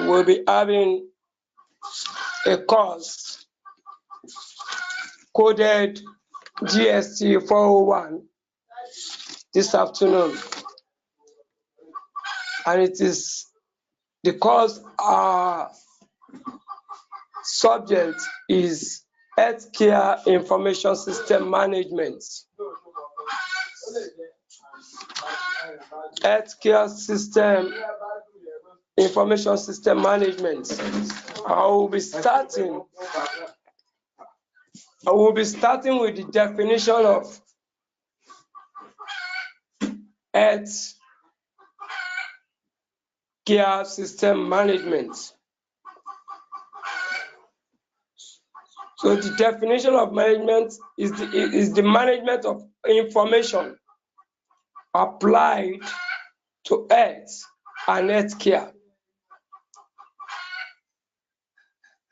will be having a course coded GST 401 this afternoon, and it is the course subject is Healthcare Information System Management. Healthcare System Information System Management. I will be starting with the definition of health care system management. So the definition of management is the management of information applied to health and health care.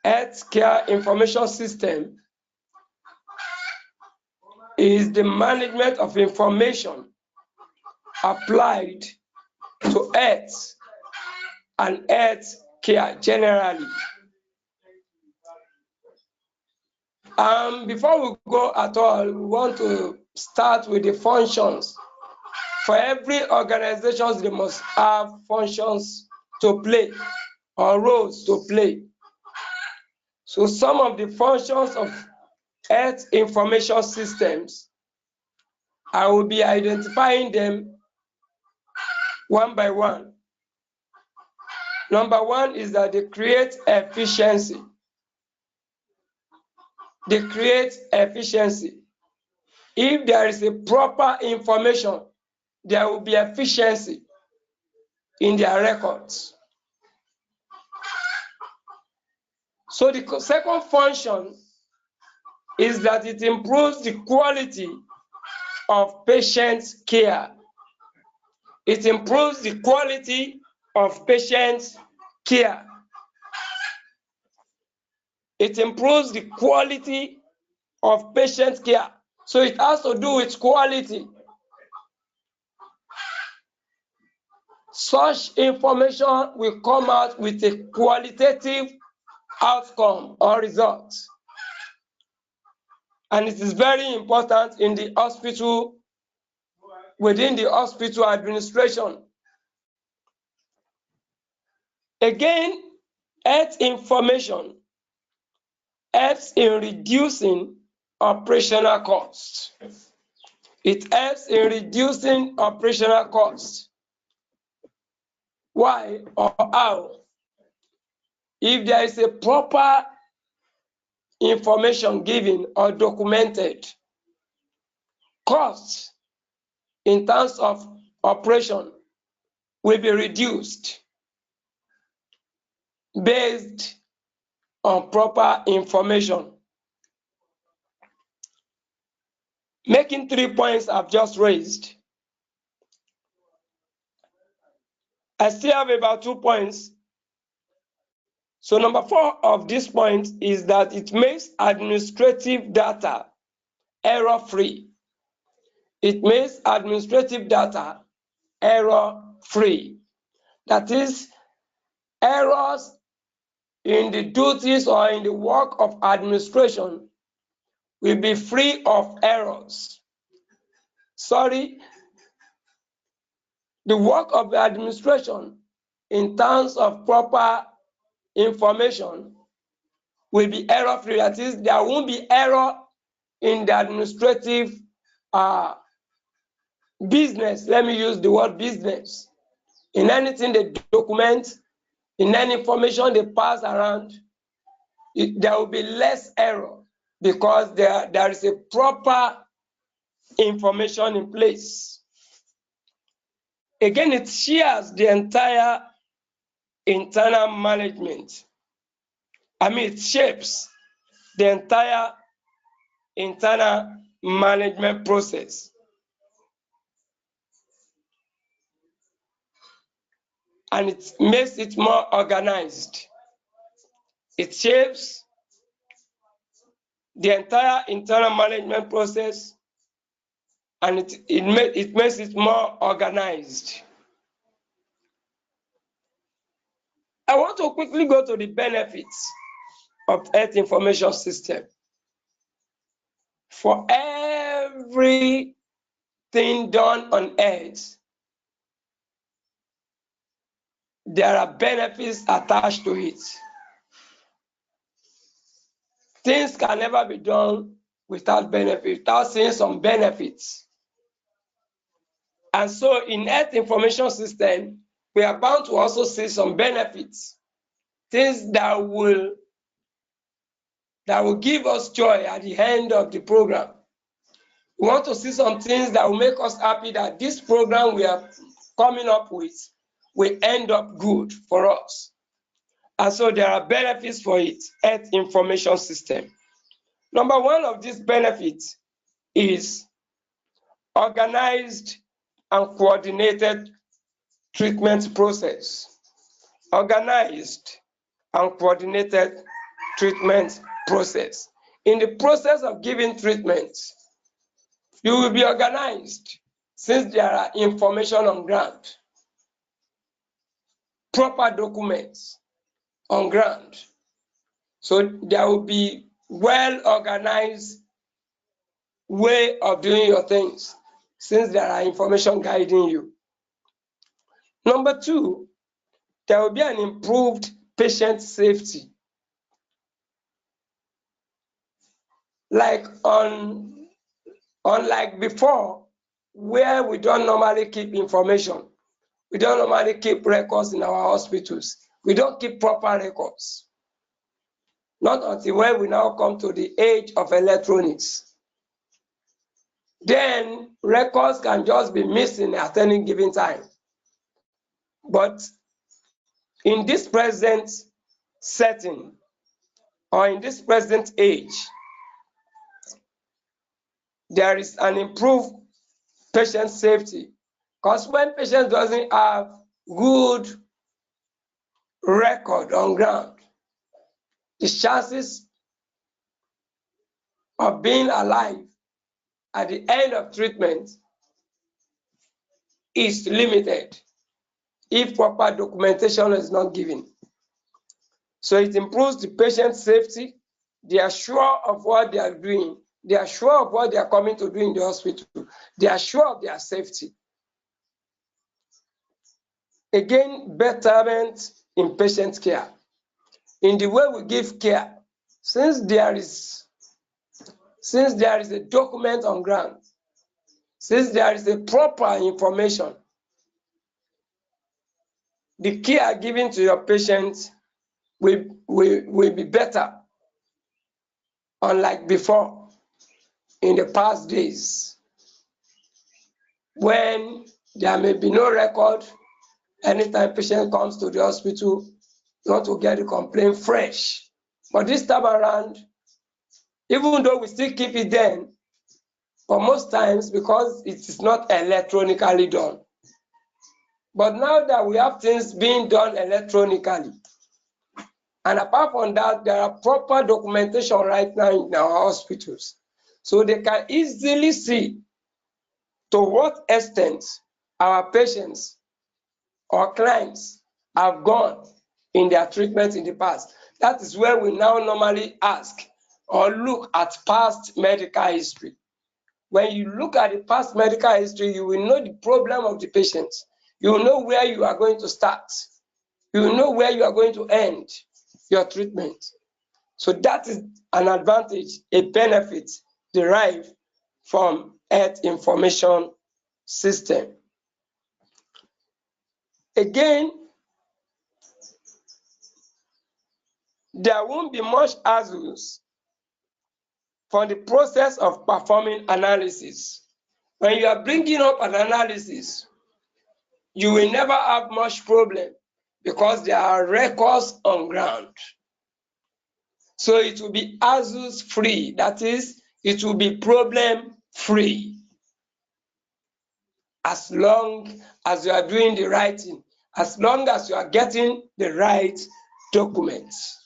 Health care information system is the management of information applied to health and health care generally. Before we go at all, we want to start with the functions. For every organization, they must have functions to play or roles to play. So some of the functions of health information systems, I will be identifying them one by one. Number one is that they create efficiency. They create efficiency. If there is a proper information, there will be efficiency in their records. So the second function is that it improves the quality of patient care. It improves the quality of patient care. It improves the quality of patient care. So it has to do with quality. Such information will come out with a qualitative outcome or result. And it is very important in the hospital, within the hospital administration. Again, health information helps in reducing operational costs. It helps in reducing operational costs. Why or how? If there is a proper information given or documented, costs in terms of operation will be reduced based on proper information. Making 3 points I've just raised, I still have about 2 points. So number 4 of this point is that it makes administrative data error-free. It makes administrative data error-free. That is, errors in the duties or in the work of administration will be free of errors. Sorry, the work of the administration in terms of proper information will be error-free. That is, there won't be error in the administrative business. Let me use the word business. In anything they document, in any information they pass around, there will be less error because there is a proper information in place. Again, it shares the entire internal management. It shapes the entire internal management process. And it makes it more organized. It shapes the entire internal management process, and it makes it more organized. I want to quickly go to the benefits of Earth Information System. For everything done on Earth, there are benefits attached to it. Things can never be done without benefit, without seeing some benefits. And so in Earth Information System, we are bound to also see some benefits, things that will give us joy at the end of the program. We want to see some things that will make us happy that this program we are coming up with will end up good for us. And so there are benefits for it, Earth Information System. Number one of these benefits is organized and coordinated treatment process. Organized and coordinated treatment process. In the process of giving treatment, you will be organized since there are information on ground, proper documents on ground. So there will be well-organized way of doing your things since there are information guiding you. Number two, there will be an improved patient safety. Unlike before, where we don't normally keep information, we don't normally keep records in our hospitals. We don't keep proper records. Not until when we now come to the age of electronics. Then records can just be missing at any given time. But in this present setting, or in this present age, there is an improved patient safety. Because when patient doesn't have good record on ground, the chances of being alive at the end of treatment is limited if proper documentation is not given. So it improves the patient safety. They are sure of what they are doing. They are sure of what they are coming to do in the hospital. They are sure of their safety. Again, betterment in patient care. In the way we give care, since there is a document on ground, since there is a proper information, the care given to your patient will be better, unlike before, in the past days, when there may be no record. Anytime patient comes to the hospital, you want to get the complaint fresh. But this time around, even though we still keep it then, but most times because it is not electronically done. But now that we have things being done electronically, and apart from that, there are proper documentation right now in our hospitals. So they can easily see to what extent our patients or clients have gone in their treatment in the past. That is where we now normally ask or look at past medical history. When you look at the past medical history, you will know the problem of the patient. You will know where you are going to start. You will know where you are going to end your treatment. So that is an advantage, a benefit derived from Earth Information System. Again, there won't be much hassles for the process of performing analysis. When you are bringing up an analysis, you will never have much problem because there are records on ground. So it will be hassles free. That is, it will be problem free. As long as you are doing the right thing, as long as you are getting the right documents.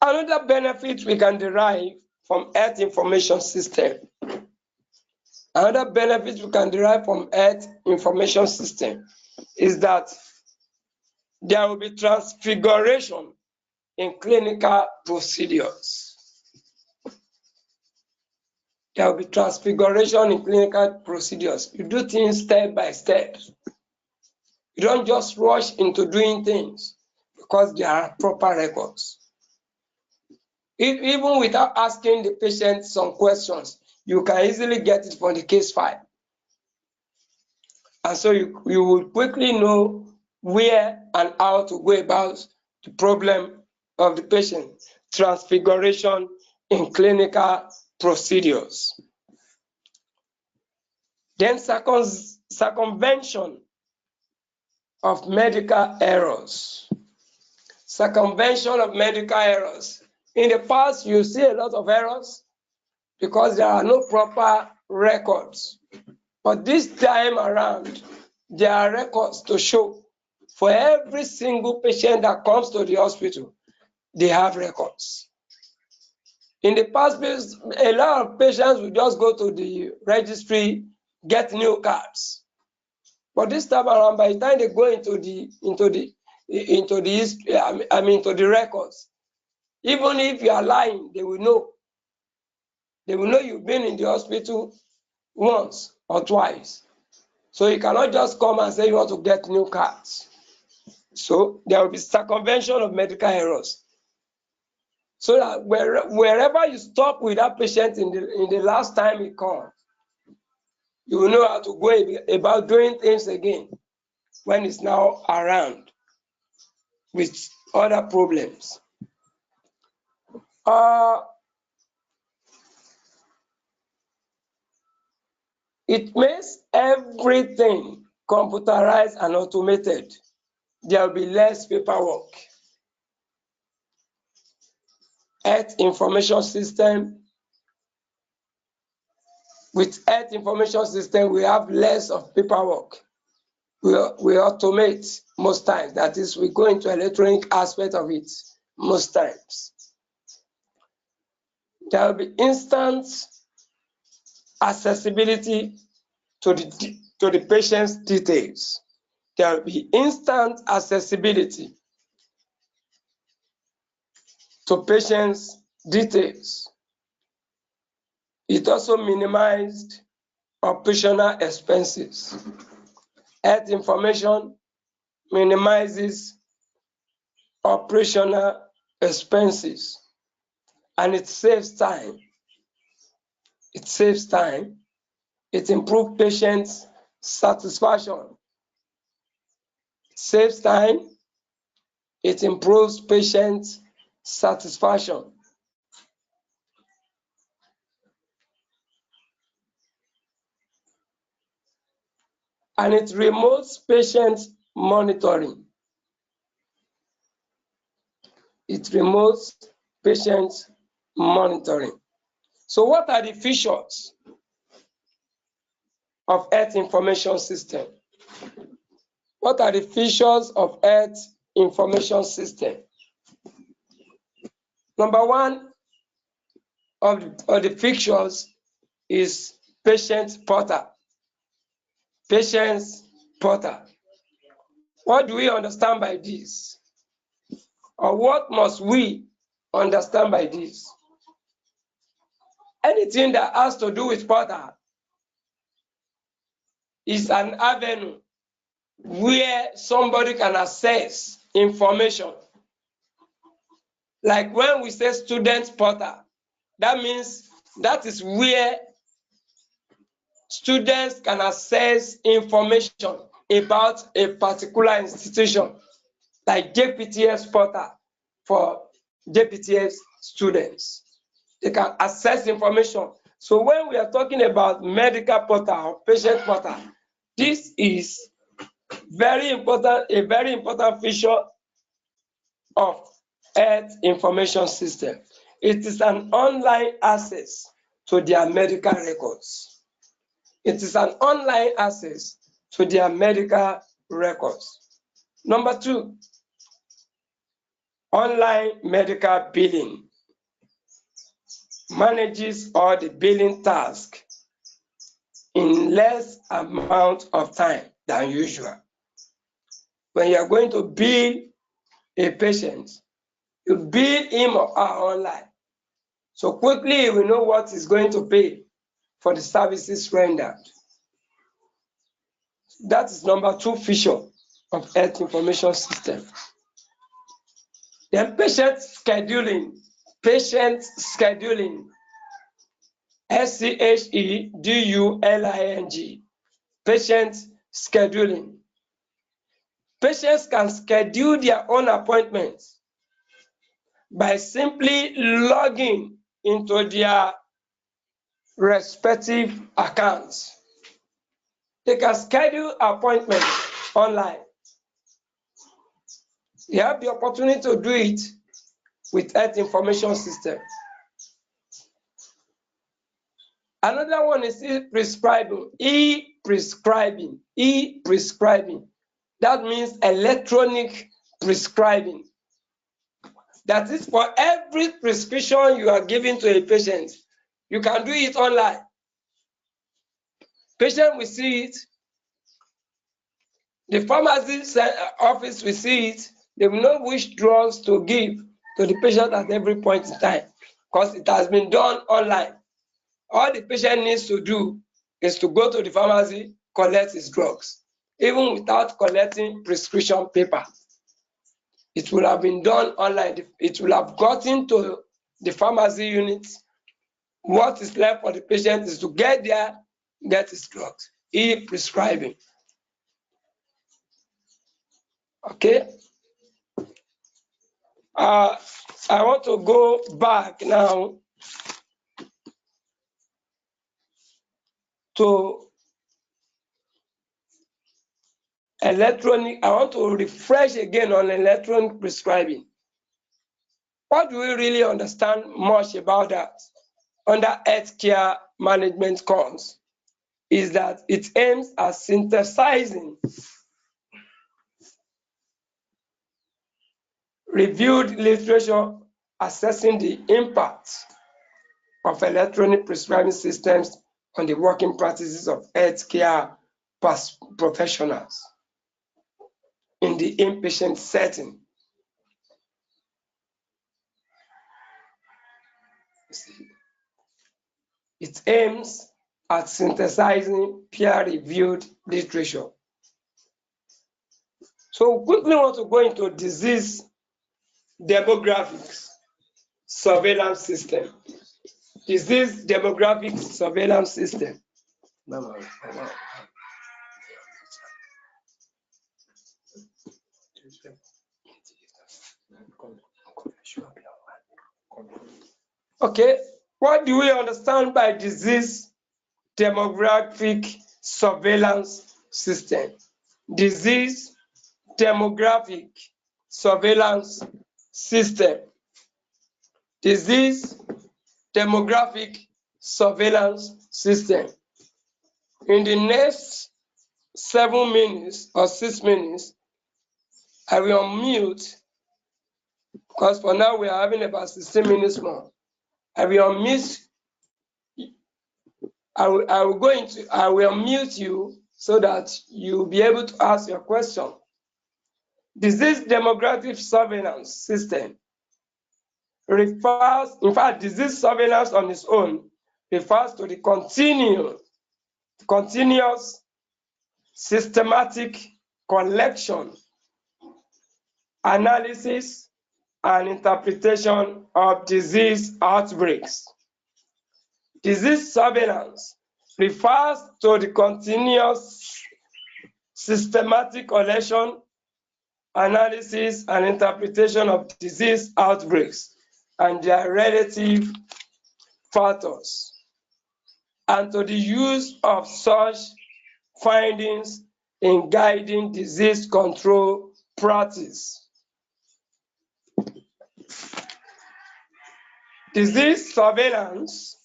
Another benefit we can derive from Earth Information System Another benefit we can derive from health information system is that there will be transfiguration in clinical procedures. There will be transfiguration in clinical procedures. You do things step by step. You don't just rush into doing things because there are proper records. Even without asking the patient some questions, you can easily get it from the case file. And so you will quickly know where and how to go about the problem of the patient. Transfiguration in clinical procedures. Then circumvention of medical errors. Circumvention of medical errors. In the past, you see a lot of errors because there are no proper records. But this time around, there are records to show for every single patient that comes to the hospital, they have records. In the past, a lot of patients will just go to the registry, get new cards. But this time around, by the time they go into the records, even if you are lying, they will know. They will know you've been in the hospital once or twice. So you cannot just come and say you want to get new cards. So there will be circumvention of medical errors. So that wherever you stop with that patient in the last time he comes, you will know how to go about doing things again when it's now around with other problems. It makes everything computerized and automated. There will be less paperwork. Health information system. With health information system, we have less of paperwork. We automate most times. That is, we go into electronic aspect of it most times. There will be instant accessibility to the patient's details. There will be instant accessibility to patient's details. It also minimized operational expenses. Health information minimizes operational expenses, and it saves time. It saves time. It improves patients' satisfaction. It saves time. It improves patients' satisfaction. And it removes patient monitoring. It removes patient monitoring. So what are the features of health information system? What are the features of health information system? Number one of the features is patient portal. Patient's portal. What do we understand by this? Or what must we understand by this? Anything that has to do with portal is an avenue where somebody can access information. Like when we say student portal, that means that is where students can access information about a particular institution, like JPTS portal for JPTS students. They can access information. So when we are talking about medical portal or patient portal, this is very important, a very important feature of health information system. It is an online access to their medical records. It is an online access to their medical records. Number two, online medical billing. Manages all the billing tasks in less amount of time than usual. When you are going to bill a patient, you bill him or her online. So quickly we know what is going to pay for the services rendered. That is number 2 feature of health information system. Then patient scheduling. Patient scheduling. SCHEDULING. Patient scheduling. Patients can schedule their own appointments by simply logging into their respective accounts. They can schedule appointments online. You have the opportunity to do it with health information system. Another one is e-prescribing. E-prescribing. E-prescribing. That means electronic prescribing. That is, for every prescription you are giving to a patient, you can do it online. Patient will see it. The pharmacy office will see it. They will know which drugs to give to the patient at every point in time because it has been done online. All the patient needs to do is to go to the pharmacy, collect his drugs, even without collecting prescription paper. It will have been done online. It will have gotten to the pharmacy unit. What is left for the patient is to get there, get his drugs. E-prescribing. Okay. I want to go back now to electronic. I want to refresh again on electronic prescribing. What do we really understand much about that under healthcare management course is that it aims at synthesizing reviewed literature assessing the impact of electronic prescribing systems on the working practices of healthcare professionals in the inpatient setting. It aims at synthesizing peer-reviewed literature. So we quickly want to go into disease demographics surveillance system. Disease demographics surveillance system. Okay, what do we understand by disease demographic surveillance system? Disease demographic surveillance system. Disease demographic surveillance system. In the next 7 minutes or 6 minutes, I will unmute, because for now we are having about 16 minutes more. I will unmute. I will unmute you so that you'll be able to ask your question. Disease demographic surveillance system refers, in fact, disease surveillance on its own refers to the continuous systematic collection, analysis, and interpretation of disease outbreaks. Disease surveillance refers to the continuous systematic collection, analysis, and interpretation of disease outbreaks and their relative factors, and to the use of such findings in guiding disease control practice. Disease surveillance,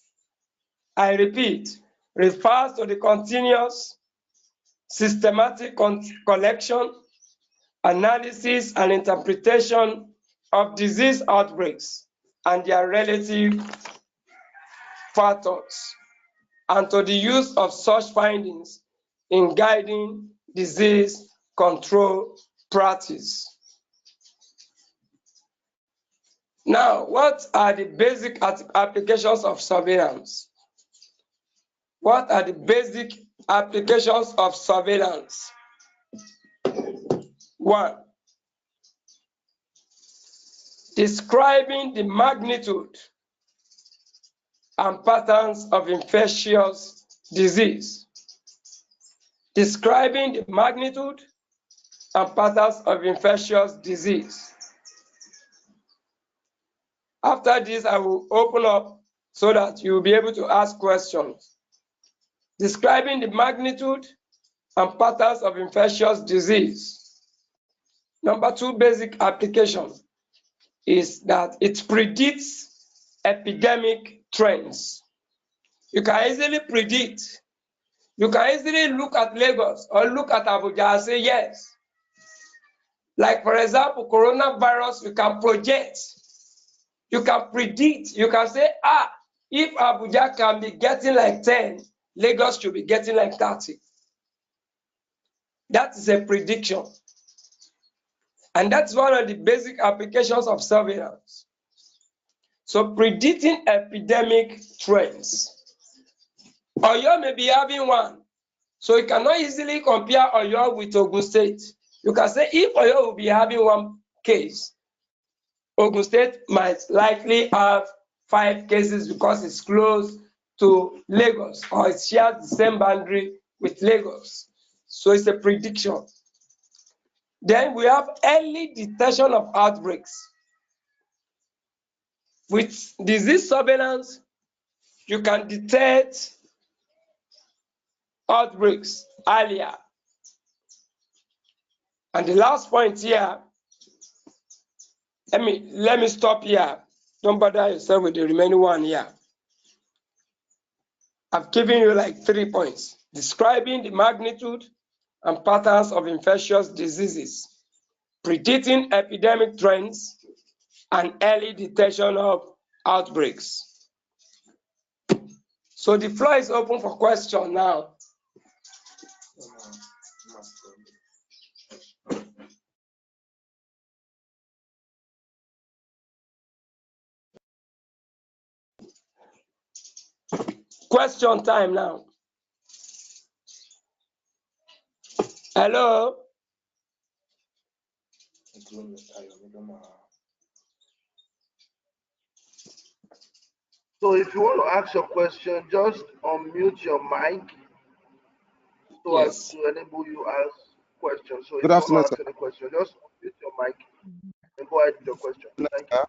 I repeat, refers to the continuous systematic collection, analysis, and interpretation of disease outbreaks and their relative factors, and to the use of such findings in guiding disease control practice. Now, what are the basic applications of surveillance? What are the basic applications of surveillance? 1. Describing the magnitude and patterns of infectious disease. Describing the magnitude and patterns of infectious disease. After this, I will open up so that you will be able to ask questions. Describing the magnitude and patterns of infectious disease. Number 2 basic application is that it predicts epidemic trends. You can easily predict. You can easily look at Lagos or look at Abuja and say yes. Like, for example, coronavirus, you can project. You can predict. You can say, if Abuja can be getting like 10, Lagos should be getting like 30. That is a prediction. And that's one of the basic applications of surveillance. So predicting epidemic trends. Oyo may be having one. So you cannot easily compare Oyo with Ogun State. You can say if Oyo will be having one case, Ogun State might likely have 5 cases because it's close to Lagos or it shares the same boundary with Lagos. So it's a prediction. Then we have early detection of outbreaks. With disease surveillance, you can detect outbreaks earlier. And the last point here, let me stop here. Don't bother yourself with the remaining one here. I've given you like 3 points. Describing the magnitude and patterns of infectious diseases, predicting epidemic trends, and early detection of outbreaks. So the floor is open for question now. Question time now. Hello? So if you want to ask your question, just unmute your mic so as to enable you ask questions. So if Good you afternoon, want to sir. ask any question, just unmute your mic and go ahead with your question. Thank you.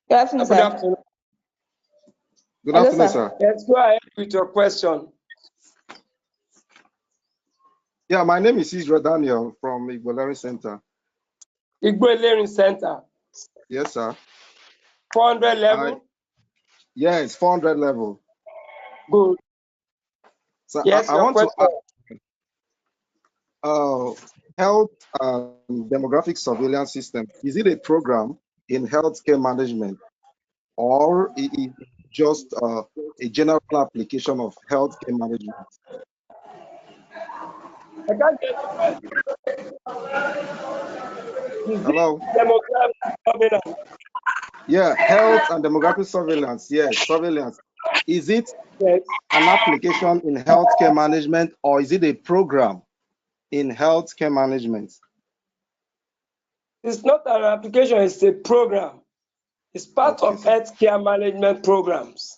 Good afternoon, Good sir. afternoon. Good Hello, afternoon, sir. sir. Let's go ahead with your question. Yeah, my name is Israel Daniel from Igbo Center. Igbo Learning Center. Yes, sir. 400 level? Yes, 400 level. Good. So Yes, I your want to question. ask, health and demographic surveillance system, is it a program in healthcare management or is it just a general application of healthcare management? I can't get it. Hello? Demographic surveillance. Yeah, health and demographic surveillance. Yes, surveillance. Is it Yes. an application in healthcare management or is it a program in healthcare management? It's not an application, it's a program. It's part Okay, of sir. healthcare management programs.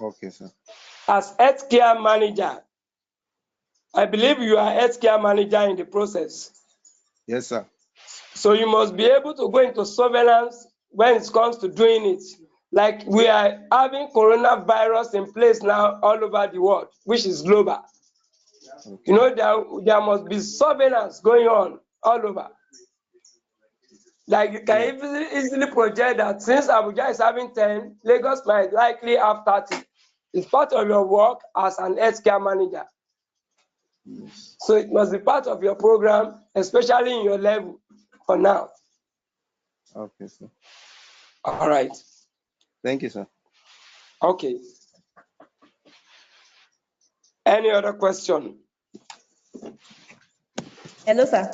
Okay, sir. As healthcare manager, I believe you are healthcare manager in the process. Yes, sir. So you must be able to go into surveillance when it comes to doing it. Like we are having coronavirus in place now all over the world, which is global. Okay. You know, there must be surveillance going on all over. Like you can easily project that since Abuja is having 10, Lagos might likely have 30. It's part of your work as an healthcare manager. Yes. So it must be part of your program, especially in your level for now. Okay, sir. All right. Thank you, sir. Okay. Any other question? Hello, sir.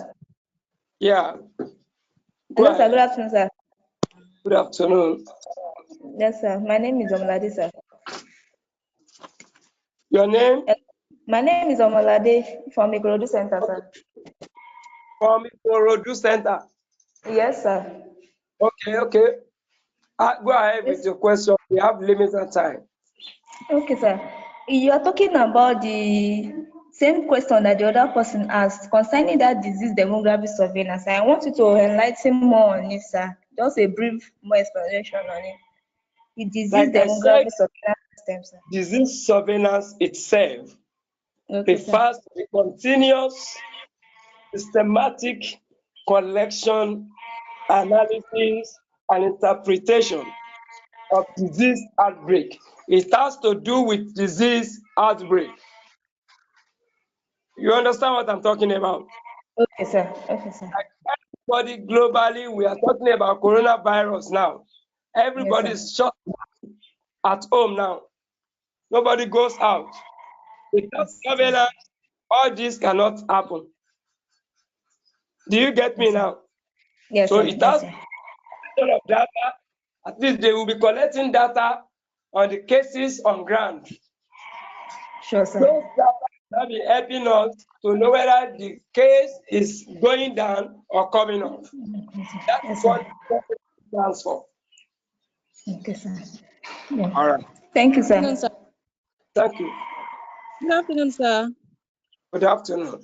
Yeah. Go Hello, sir. ahead. Good afternoon, sir. Good afternoon. Yes, sir. My name is Omolade, sir. Your name? My name is Omolade from Ikorodu Center, sir. From Ikorodu Center. Yes, sir. Okay, okay. Go ahead with your question. We have limited time. Okay, sir. You are talking about the same question that the other person asked concerning that disease demographic surveillance. I want you to enlighten more on it, sir. Just a brief more explanation on it. The disease Like I said, demographic surveillance system, sir. disease surveillance itself Okay, sir. refers to the continuous, systematic collection, analysis, and interpretation of disease outbreak. It has to do with disease outbreak. You understand what I'm talking about? Okay, sir. Okay, sir. Everybody globally, we are talking about coronavirus now. Yes, Everybody sir. is shut at home now. Nobody goes out. Without Yes, sir. surveillance, all this cannot happen. Do you get me Yes, sir. now? Yes, So sir. it Yes, has sir. a lot of data. At least they will be collecting data on the cases on ground. Sure, sir. Those data will be helping us to know whether the case is going down or coming up. That's Yes, what sir. it stands for. Okay, sir. Yeah. All right. Thank you, Good afternoon, sir. sir. Thank you. Good afternoon, sir. Good afternoon.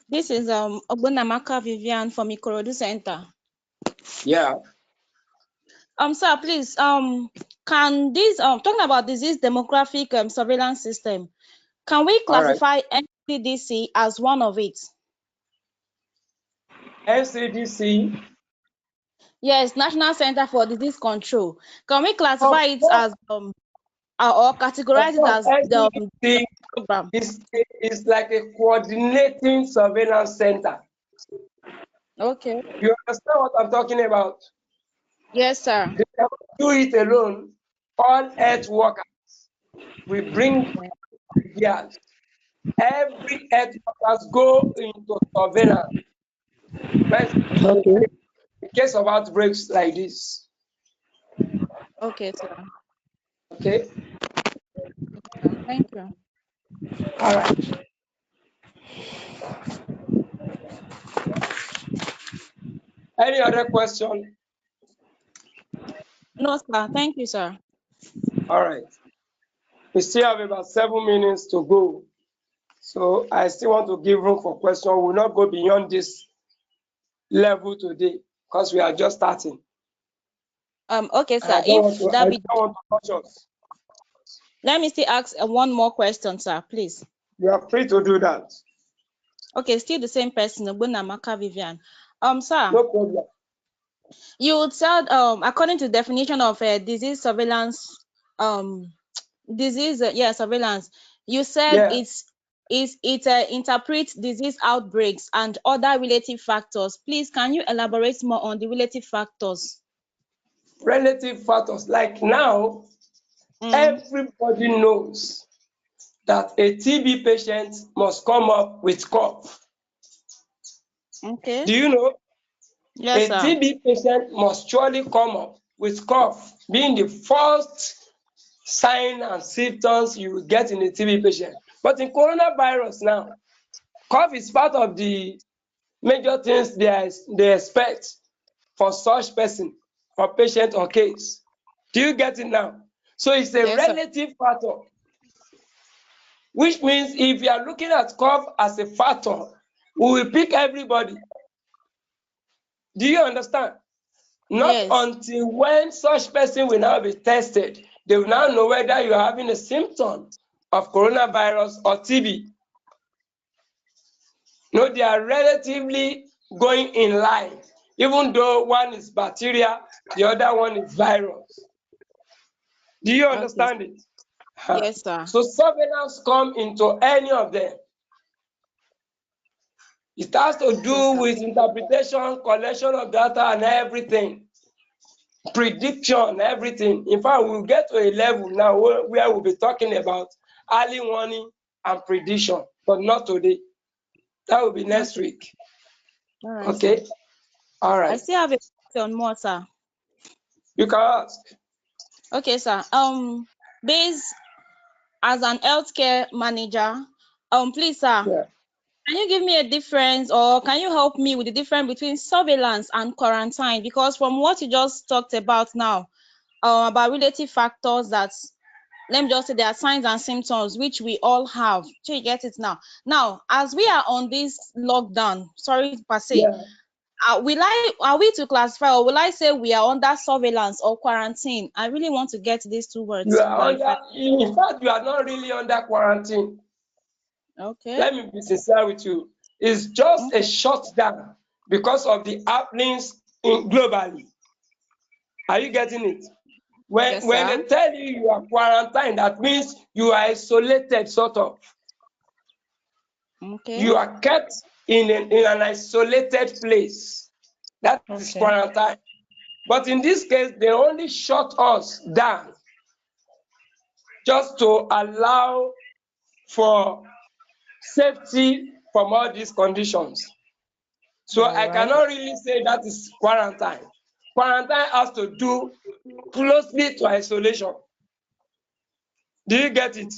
This is Ogbonamaka Vivian from Ikorodu Center. Yeah. Sir, please, can this talking about disease demographic surveillance system, can we All right. classify NCDC as one of it? NCDC. Yes, National Center for Disease Control. Can we Of classify it course, as or categorize it as the NCDC program? is like a coordinating surveillance center. Okay. You understand what I'm talking about? Yes, sir. They cannot do it alone. All health workers, we bring ideas. Every health workers go into surveillance. Okay. In case of outbreaks like this. Okay, sir. Okay. Thank you. All right. Any other question? No, sir. Thank you, sir. All right. We still have about 7 minutes to go. So I still want to give room for questions. We will not go beyond this level today because we are just starting. Okay, And I sir. don't want If to, that I be, don't want to touch us. let me still ask one more question, sir, please. You are free to do that. Okay, still the same person, Ogbonamaka Vivian. Sir, No problem. you said according to the definition of disease surveillance, surveillance, you said Yeah. it interprets disease outbreaks and other relative factors. Please, can you elaborate more on the relative factors? Relative factors. Like now, everybody knows that a TB patient must come up with cough. Okay. Do you know? Yes, A sir. TB patient must surely come up with cough, being the first sign and symptoms you will get in a TB patient. But in coronavirus now, cough is part of the major things they expect for such person or patient or case. Do you get it now? So it's a Yes, sir. relative factor, which means if you are looking at cough as a factor, we will pick everybody. Do you understand? Not Yes. until when such person will now be tested, they will now know whether you are having a symptom of coronavirus or TB. No, they are relatively going in line, even though one is bacteria, the other one is virus. Do you Okay. understand it? Yes, sir. So surveillance come into any of them. It has to Okay, do sir. with interpretation, collection of data, and everything. Prediction, everything. In fact, we'll get to a level now where we'll be talking about early warning and prediction, but not today. That will be next week. All right, Okay. sir. All I right. still have a question more, sir. You can ask. Okay, sir. Based as an healthcare manager, please, sir, Yeah. can you give me a difference, or can you help me with the difference between surveillance and quarantine? Because from what you just talked about now, about relative factors that, let me just say, there are signs and symptoms which we all have. So you get it now. Now, as we are on this lockdown, sorry per se, Yeah. are we to classify, or will I say we are under surveillance or quarantine? I really want to get these two words You are clarified. under, in fact, you are not really under quarantine. Okay. Let me be sincere with you. It's just a Okay. shutdown because of the happenings globally. Are you getting it? Yes, When sir. they tell you you are quarantined, that means you are isolated, sort of. Okay. You are kept in an isolated place. That is Okay. quarantine. But in this case, they only shut us down just to allow for safety from all these conditions. So All I right. cannot really say that is quarantine. Quarantine has to do closely to isolation. Do you get it?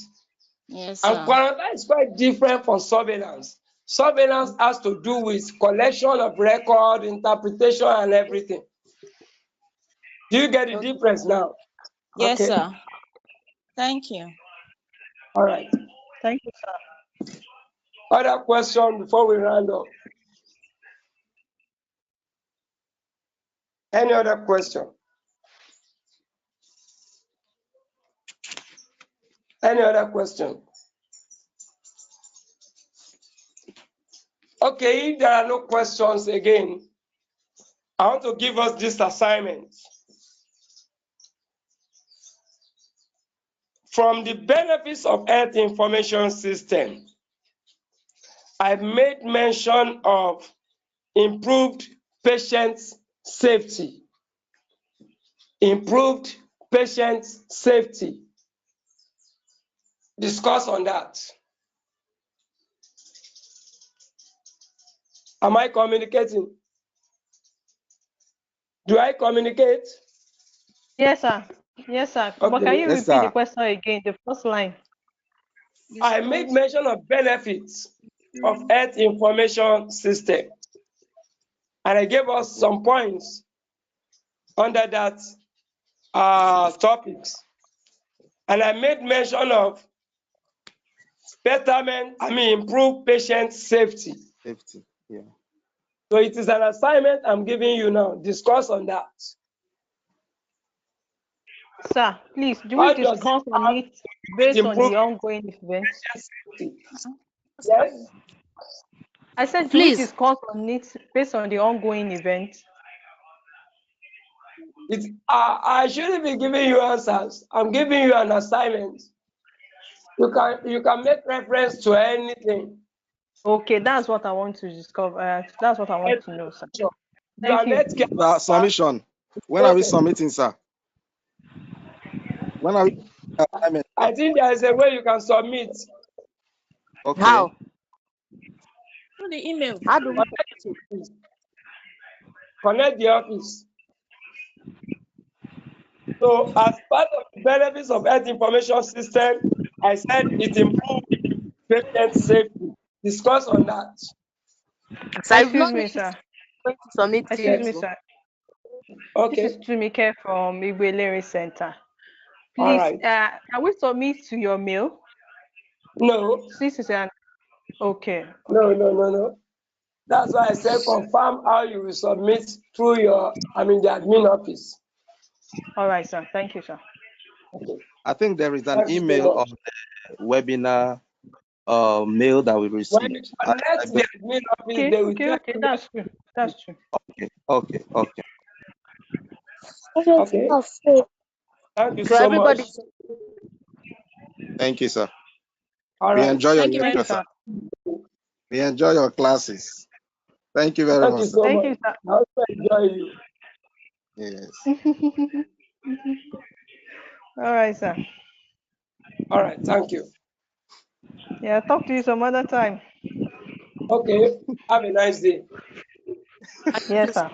Yes, And sir. quarantine is quite different from surveillance. Surveillance has to do with collection of record, interpretation, and everything. Do you get the Okay. difference now? Yes, Okay. sir. Thank you. All right. Thank you, sir. Other question before we round up? Any other question? Any other question? Okay, if there are no questions again, I want to give us this assignment. From the benefits of health information system, I've made mention of improved patient safety. Improved patient safety. Discuss on that. Am I communicating? Do I communicate? Yes, sir. Yes, sir. Okay. But can you Yes, repeat the sir. question again, the first line? I made mention of benefits of health information system, and I gave us some points under that topics. And I made mention of improved patient safety. Safety. Yeah. So it is an assignment I'm giving you now. Discuss on that. Sir, please, do we How does discuss it on have it based on improve the ongoing events? patient safety? Yes? I said, do we Please, discuss on it based on the ongoing events? I shouldn't be giving you answers. I'm giving you an assignment. You can make reference to anything. Okay, that's what I want to discover. That's what I want to know, sir. You are Thank you. not Submission. When are we okay. submitting, sir? When are we assignment, sir? I think there is a way you can submit. Okay. how? Through the email. How do we? Connect the office. So as part of the benefits of health information system, I said it improves patient safety. Discuss on that. So I've Excuse not me, made sir. going to submit Excuse it. me, Yes. sir. Okay. This is Tumike from Igwelere Center. All Please, right. can we submit to your mail? No. This is an okay. No. That's why I said confirm how you will submit through the admin office. All right, sir. Thank you, sir. Okay. I think there is an Thank you so email much. on the webinar mail that we When received. you connect the admin office, they will tell Okay. you. That's true. That's true. Okay. Okay. Thank you So so much. everybody, Thank you, sir. All We right. enjoy your Thank you very lecture, much. sir. We enjoy your classes. Thank you very Thank much, you sir. so Thank much. you, sir. I also enjoy you. Yes. All right, sir. All right. Thank you. Yeah, talk to you some other time. Okay. Have a nice day. Yes, sir.